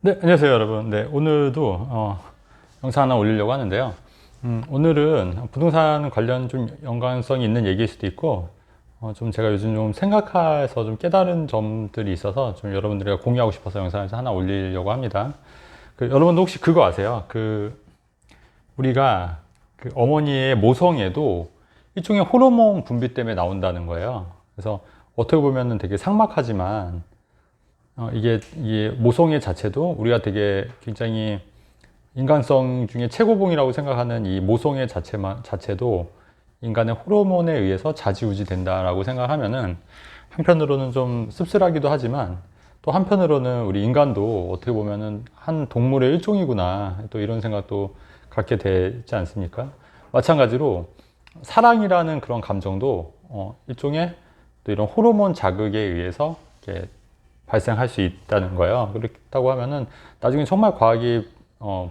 네, 안녕하세요, 여러분. 네, 오늘도 영상 하나 올리려고 하는데요. 오늘은 부동산 관련 좀 연관성이 있는 얘기일 수도 있고, 좀 제가 요즘 좀 생각해서 좀 깨달은 점들이 있어서 좀 여러분들과 공유하고 싶어서 영상을 하나 올리려고 합니다. 여러분도 혹시 그거 아세요? 우리가 어머니의 모성애도 일종의 호르몬 분비 때문에 나온다는 거예요. 그래서 어떻게 보면은 되게 삭막하지만, 이게 모성애 자체도 우리가 되게 굉장히 인간성 중에 최고봉이라고 생각하는 이 모성애 자체도 인간의 호르몬에 의해서 좌지우지 된다라고 생각하면은 한편으로는 좀 씁쓸하기도 하지만 또 한편으로는 우리 인간도 어떻게 보면은 한 동물의 일종이구나 또 이런 생각도 갖게 되지 않습니까? 마찬가지로 사랑이라는 그런 감정도 일종의 또 이런 호르몬 자극에 의해서 이렇게 발생할 수 있다는 거예요. 그렇다고 하면은 나중에 정말 과학이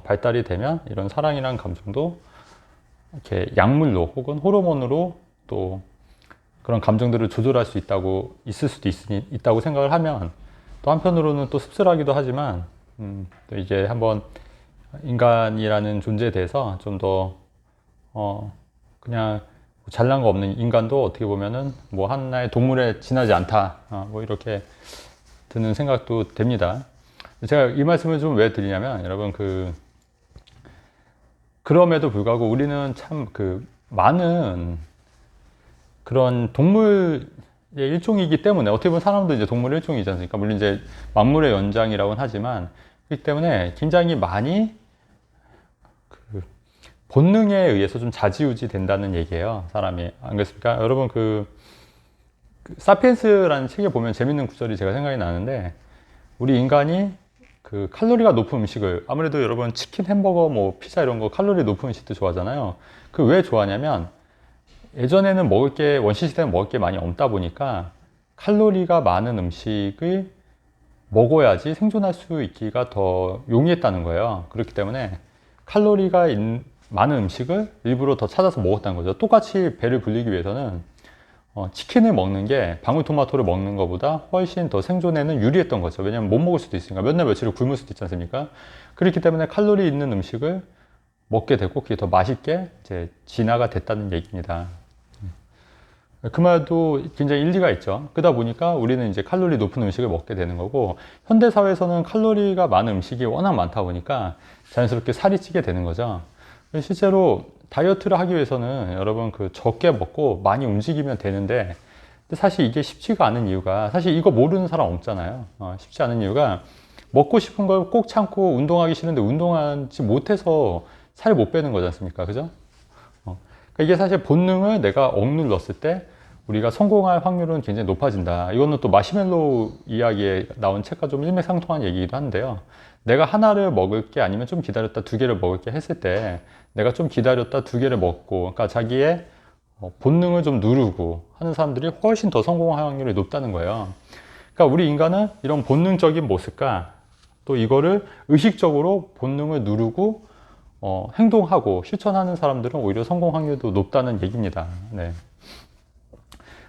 발달이 되면 이런 사랑이라는 감정도 이렇게 약물로 혹은 호르몬으로 또 그런 감정들을 조절할 수 있을 수도 있다고 생각을 하면 또 한편으로는 또 씁쓸하기도 하지만 또 이제 한번 인간이라는 존재에 대해서 좀 더 그냥 잘난 거 없는 인간도 어떻게 보면은 뭐 하나의 동물에 지나지 않다 뭐 이렇게 드는 생각도 됩니다. 제가 이 말씀을 좀 왜 드리냐면 여러분 그럼에도 불구하고 우리는 참 많은 그런 동물의 일종이기 때문에 어떻게 보면 사람도 이제 동물의 일종이지 않습니까? 물론 이제 만물의 연장이라고는 하지만 그렇기 때문에 굉장히 많이 본능에 의해서 좀 좌지우지 된다는 얘기예요. 사람이 안 그렇습니까? 여러분 사피엔스라는 책에 보면 재밌는 구절이 제가 생각이 나는데 우리 인간이 칼로리가 높은 음식을 아무래도 여러분 치킨, 햄버거, 뭐 피자 이런 거 칼로리 높은 음식도 좋아하잖아요. 왜 좋아하냐면 예전에는 원시 시대는 먹을 게 많이 없다 보니까 칼로리가 많은 음식을 먹어야지 생존할 수 있기가 더 용이했다는 거예요. 그렇기 때문에 칼로리가 많은 음식을 일부러 더 찾아서 먹었다는 거죠. 똑같이 배를 불리기 위해서는 치킨을 먹는 게 방울토마토를 먹는 것보다 훨씬 더 생존에는 유리했던 거죠. 왜냐하면 못 먹을 수도 있으니까 몇 날 며칠을 굶을 수도 있지 않습니까? 그렇기 때문에 칼로리 있는 음식을 먹게 되고 그게 더 맛있게 이제 진화가 됐다는 얘기입니다. 그 말도 굉장히 일리가 있죠. 그러다 보니까 우리는 이제 칼로리 높은 음식을 먹게 되는 거고 현대 사회에서는 칼로리가 많은 음식이 워낙 많다 보니까 자연스럽게 살이 찌게 되는 거죠. 실제로 다이어트를 하기 위해서는 여러분 적게 먹고 많이 움직이면 되는데 사실 이게 쉽지가 않은 이유가 사실 이거 모르는 사람 없잖아요. 쉽지 않은 이유가 먹고 싶은 걸 꼭 참고 운동하기 싫은데 운동하지 못해서 살을 못 빼는 거지 않습니까? 그죠? 그러니까 이게 사실 본능을 내가 억눌렀을 때 우리가 성공할 확률은 굉장히 높아진다. 이거는 또 마시멜로우 이야기에 나온 책과 좀 일맥상통한 얘기이기도 한데요. 내가 하나를 먹을 게 아니면 좀 기다렸다 두 개를 먹을 게 했을 때 내가 좀 기다렸다 두 개를 먹고 그러니까 자기의 본능을 좀 누르고 하는 사람들이 훨씬 더 성공할 확률이 높다는 거예요. 그러니까 우리 인간은 이런 본능적인 모습과 또 이거를 의식적으로 본능을 누르고 행동하고 실천하는 사람들은 오히려 성공 확률도 높다는 얘기입니다. 네.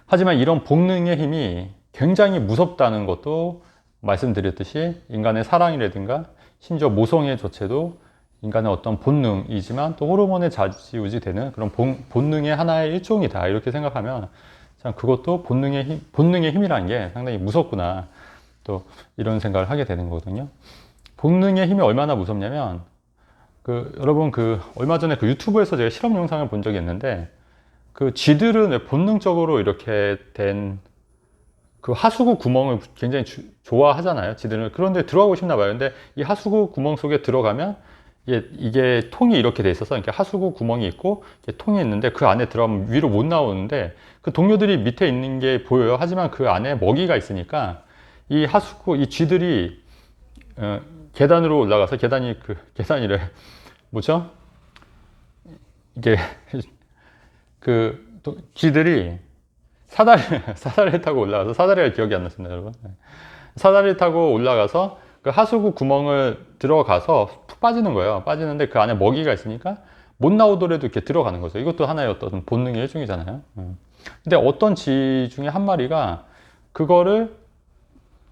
하지만 이런 본능의 힘이 굉장히 무섭다는 것도 말씀드렸듯이 인간의 사랑이라든가 심지어 모성애 조차도 인간의 어떤 본능이지만 또 호르몬에 좌지우지 되는 그런 본능의 하나의 일종이다. 이렇게 생각하면 참 그것도 본능의 힘이라는 게 상당히 무섭구나. 또 이런 생각을 하게 되는 거거든요. 본능의 힘이 얼마나 무섭냐면 여러분 얼마 전에 유튜브에서 제가 실험 영상을 본 적이 있는데 쥐들은 왜 본능적으로 이렇게 된 하수구 구멍을 굉장히 좋아하잖아요. 쥐들은. 그런데 들어가고 싶나 봐요. 근데 이 하수구 구멍 속에 들어가면 이게 통이 이렇게 돼 있어서 이렇게 하수구 구멍이 있고 통이 있는데 그 안에 들어가면 위로 못 나오는데 동료들이 밑에 있는 게 보여요. 하지만 그 안에 먹이가 있으니까 이 쥐들이 계단으로 올라가서 계단이래. 뭐죠? 이게 쥐들이 사다리를 타고 올라가서 사다리가 기억이 안 났습니다, 여러분. 사다리를 타고 올라가서 하수구 구멍을 들어가서 푹 빠지는 거예요. 빠지는데 그 안에 먹이가 있으니까 못 나오더라도 이렇게 들어가는 거죠. 이것도 하나의 어떤 본능의 일종이잖아요. 근데 어떤 쥐 중에 한 마리가 그거를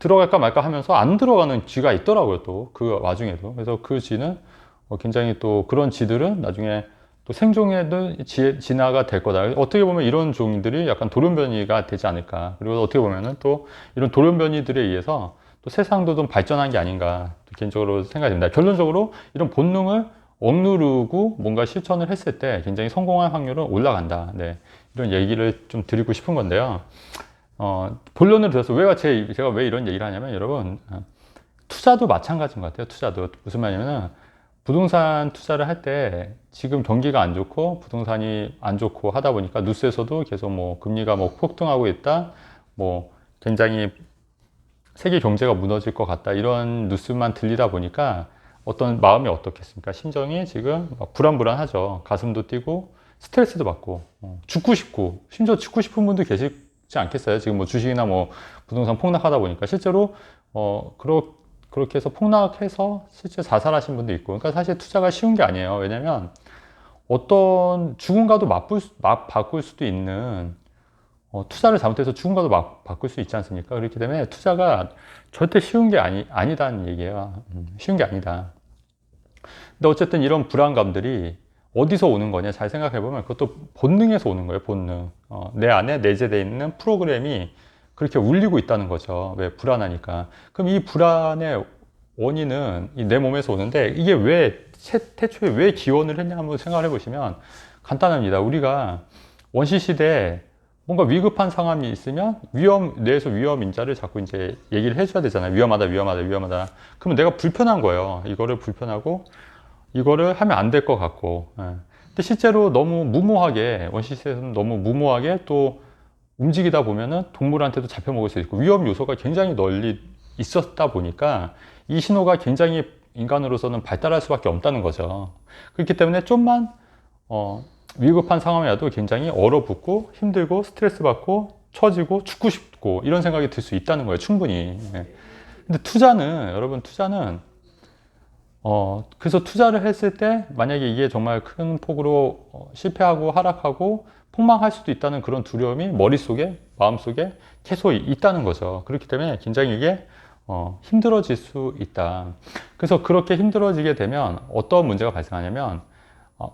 들어갈까 말까 하면서 안 들어가는 쥐가 있더라고요. 또 그 와중에도. 그래서 그 쥐는 굉장히 또 그런 쥐들은 나중에 또 생존에도 진화가 될 거다. 어떻게 보면 이런 종들이 약간 돌연변이가 되지 않을까. 그리고 어떻게 보면은 또 이런 돌연변이들에 의해서 또 세상도 좀 발전한 게 아닌가 개인적으로 생각이 듭니다. 결론적으로 이런 본능을 억누르고 뭔가 실천을 했을 때 굉장히 성공할 확률은 올라간다. 네. 이런 얘기를 좀 드리고 싶은 건데요. 본론을 들어서 제가 왜 이런 얘기를 하냐면 여러분, 투자도 마찬가지인 것 같아요. 투자도. 무슨 말이냐면은 부동산 투자를 할 때 지금 경기가 안 좋고 부동산이 안 좋고 하다 보니까 뉴스에서도 계속 뭐 금리가 뭐 폭등하고 있다. 뭐 굉장히 세계 경제가 무너질 것 같다. 이런 뉴스만 들리다 보니까 어떤 마음이 어떻겠습니까? 심정이 지금 막 불안불안하죠. 가슴도 뛰고 스트레스도 받고 죽고 싶고 심지어 죽고 싶은 분도 계시지 않겠어요? 지금 뭐 주식이나 뭐 부동산 폭락하다 보니까 실제로 그렇게 해서 폭락해서 실제 자살하신 분도 있고 그러니까 사실 투자가 쉬운 게 아니에요. 왜냐면 어떤 죽음과도 맞바꿀 수도 있는 투자를 잘못해서 죽음과도 바꿀 수 있지 않습니까? 그렇기 때문에 투자가 절대 쉬운 게 아니다는 얘기예요. 쉬운 게 아니다. 근데 어쨌든 이런 불안감들이 어디서 오는 거냐 잘 생각해 보면 그것도 본능에서 오는 거예요. 본능. 내 안에 내재되어 있는 프로그램이 그렇게 울리고 있다는 거죠. 왜? 불안하니까. 그럼 이 불안의 원인은 내 몸에서 오는데 이게 태초에 왜 기원을 했냐 한번 생각을 해보시면 간단합니다. 우리가 원시 시대에 뭔가 위급한 상황이 있으면 뇌에서 위험 인자를 자꾸 이제 얘기를 해줘야 되잖아요. 위험하다, 위험하다, 위험하다. 그러면 내가 불편한 거예요. 이거를 불편하고 이거를 하면 안 될 것 같고. 근데 실제로 너무 무모하게 원시시대에서는 너무 무모하게 또 움직이다 보면은 동물한테도 잡혀 먹을 수 있고 위험 요소가 굉장히 널리 있었다 보니까 이 신호가 굉장히 인간으로서는 발달할 수밖에 없다는 거죠. 그렇기 때문에 좀만 위급한 상황이라도 굉장히 얼어붙고 힘들고 스트레스 받고 처지고 죽고 싶고 이런 생각이 들 수 있다는 거예요. 충분히. 근데 여러분 투자는 그래서 투자를 했을 때 만약에 이게 정말 큰 폭으로 실패하고 하락하고 폭망할 수도 있다는 그런 두려움이 머릿속에 마음속에 계속 있다는 거죠. 그렇기 때문에 굉장히 이게 힘들어질 수 있다. 그래서 그렇게 힘들어지게 되면 어떤 문제가 발생하냐면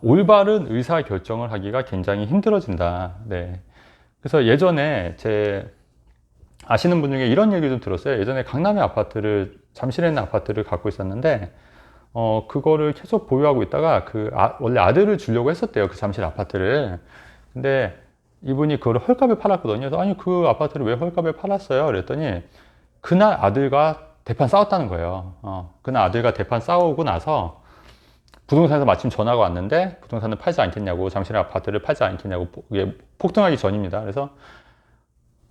올바른 의사 결정을 하기가 굉장히 힘들어진다. 네. 그래서 예전에 아시는 분 중에 이런 얘기 좀 들었어요. 예전에 강남에 잠실에 있는 아파트를 갖고 있었는데 그거를 계속 보유하고 있다가 원래 아들을 주려고 했었대요. 그 잠실 아파트를. 근데 이분이 그걸 헐값에 팔았거든요. 그래서 아니, 그 아파트를 왜 헐값에 팔았어요? 그랬더니 그날 아들과 대판 싸웠다는 거예요. 그날 아들과 대판 싸우고 나서 부동산에서 마침 전화가 왔는데 부동산을 팔지 않겠냐고, 잠실의 아파트를 팔지 않겠냐고, 이게 폭등하기 전입니다. 그래서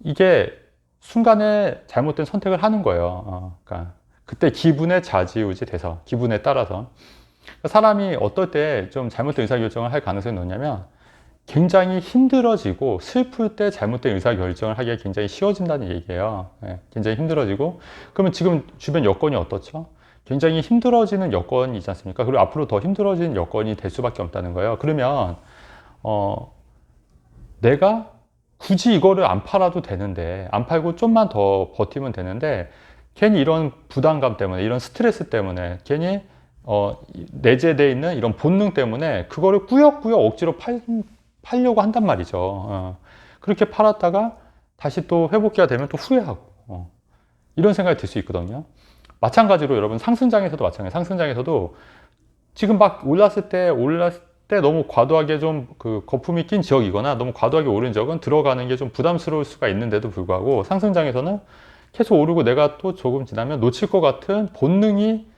이게 순간에 잘못된 선택을 하는 거예요. 그러니까 그때 기분에 좌지우지 돼서, 기분에 따라서. 그러니까 사람이 어떨 때 좀 잘못된 의사결정을 할 가능성이 높냐면 굉장히 힘들어지고 슬플 때 잘못된 의사결정을 하기가 굉장히 쉬워진다는 얘기예요. 굉장히 힘들어지고. 그러면 지금 주변 여건이 어떻죠? 굉장히 힘들어지는 여건이지 않습니까? 그리고 앞으로 더 힘들어지는 여건이 될 수밖에 없다는 거예요. 그러면 내가 굳이 이거를 안 팔아도 되는데, 안 팔고 좀만 더 버티면 되는데 괜히 이런 부담감 때문에, 이런 스트레스 때문에, 괜히 내재되어 있는 이런 본능 때문에 그거를 꾸역꾸역 억지로 팔려고 한단 말이죠. 그렇게 팔았다가 다시 또 회복기가 되면 또 후회하고 이런 생각이 들 수 있거든요. 마찬가지로 여러분 상승장에서도 마찬가지예요. 상승장에서도 지금 막 올랐을 때 너무 과도하게 좀 그 거품이 낀 지역이거나 너무 과도하게 오른 지역은 들어가는 게 좀 부담스러울 수가 있는데도 불구하고 상승장에서는 계속 오르고 내가 또 조금 지나면 놓칠 것 같은 본능이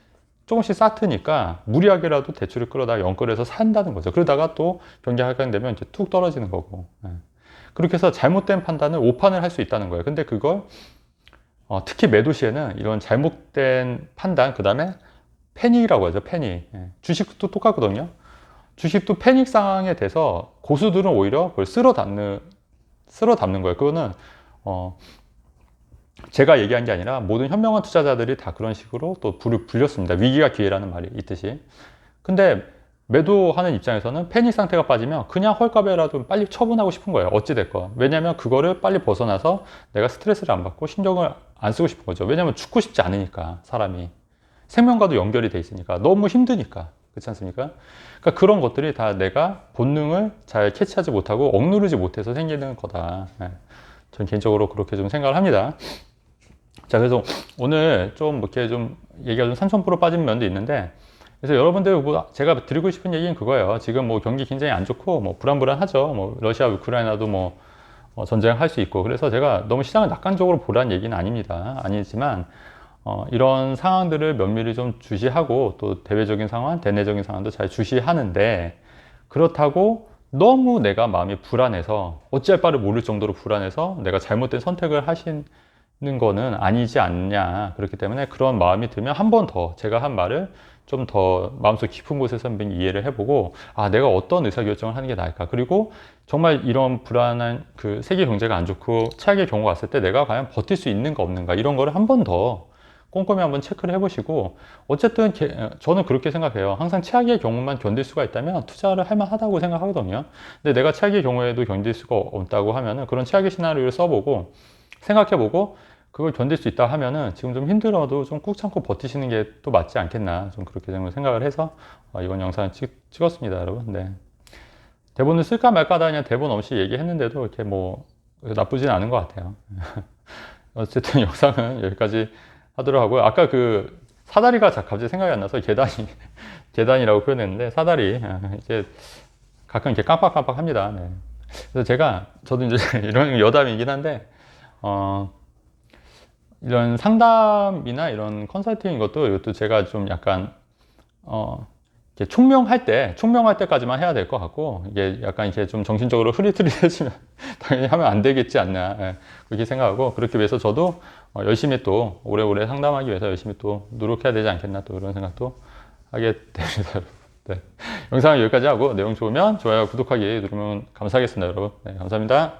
조금씩 쌓트니까 무리하게라도 대출을 끌어다가 연끌해서 산다는 거죠. 그러다가 또 경기 하강되면 이제 툭 떨어지는 거고. 그렇게 해서 잘못된 판단을 오판을 할 수 있다는 거예요. 근데 그걸 특히 매도 시에는 이런 잘못된 판단, 그 다음에 패닉이라고 하죠. 패닉. 주식도 똑같거든요. 주식도 패닉 상황에 돼서 고수들은 오히려 그걸 쓸어 담는 거예요. 그거는 제가 얘기한 게 아니라 모든 현명한 투자자들이 다 그런 식으로 또 불렸습니다. 위기가 기회라는 말이 있듯이. 근데 매도하는 입장에서는 패닉 상태가 빠지면 그냥 헐값에라도 빨리 처분하고 싶은 거예요. 어찌됐건. 왜냐면 그거를 빨리 벗어나서 내가 스트레스를 안 받고 신경을 안 쓰고 싶은 거죠. 왜냐면 죽고 싶지 않으니까, 사람이. 생명과도 연결이 돼 있으니까. 너무 힘드니까. 그렇지 않습니까? 그러니까 그런 것들이 다 내가 본능을 잘 캐치하지 못하고 억누르지 못해서 생기는 거다. 전 개인적으로 그렇게 좀 생각을 합니다. 자, 그래서 오늘 좀 이렇게 좀 얘기가 좀 산천포로 빠진 면도 있는데, 그래서 여러분들 뭐 제가 드리고 싶은 얘기는 그거예요. 지금 뭐 경기 굉장히 안 좋고 뭐 불안불안하죠. 뭐 러시아, 우크라이나도 뭐 전쟁할 수 있고. 그래서 제가 너무 시장을 낙관적으로 보라는 얘기는 아닙니다. 아니지만 이런 상황들을 면밀히 좀 주시하고 또 대외적인 상황, 대내적인 상황도 잘 주시하는데, 그렇다고 너무 내가 마음이 불안해서 어찌할 바를 모를 정도로 불안해서 내가 잘못된 선택을 하시는 거는 아니지 않냐. 그렇기 때문에 그런 마음이 들면 한 번 더 제가 한 말을 좀 더 마음속 깊은 곳에서 한번 이해를 해보고, 아, 내가 어떤 의사결정을 하는 게 나을까. 그리고 정말 이런 불안한 그 세계 경제가 안 좋고 최악의 경우가 왔을 때 내가 과연 버틸 수 있는가 없는가, 이런 거를 한 번 더 꼼꼼히 한번 체크를 해보시고, 어쨌든 저는 그렇게 생각해요. 항상 최악의 경우만 견딜 수가 있다면 투자를 할 만하다고 생각하거든요. 근데 내가 최악의 경우에도 견딜 수가 없다고 하면은 그런 최악의 시나리오를 써보고 생각해보고 그걸 견딜 수 있다 하면은 지금 좀 힘들어도 좀 꾹 참고 버티시는 게 또 맞지 않겠나, 좀 그렇게 생각을 해서 이번 영상을 찍었습니다, 여러분. 네. 대본을 쓸까 말까 하다 그냥 대본 없이 얘기했는데도 이렇게 뭐 나쁘진 않은 것 같아요. 어쨌든 영상은 여기까지 하도록 하고요. 아까 그 사다리가 갑자기 생각이 안 나서 계단이라고 표현했는데, 사다리 이제 가끔 이렇게 깜빡깜빡 합니다. 네. 그래서 저도 이제 이런 여담이긴 한데, 이런 상담이나 이런 컨설팅 이것도 제가 좀 약간 이렇게 총명할 때까지만 해야 될 것 같고, 이게 약간 이렇게 좀 정신적으로 흐릿흐릿해지면 당연히 하면 안 되겠지 않나, 그렇게 생각하고, 그렇게 위해서 저도 열심히 또 오래오래 상담하기 위해서 열심히 또 노력해야 되지 않겠나, 또 이런 생각도 하게 됩니다. 네. 영상은 여기까지 하고, 내용 좋으면 좋아요, 구독하기 누르면 감사하겠습니다, 여러분. 네, 감사합니다.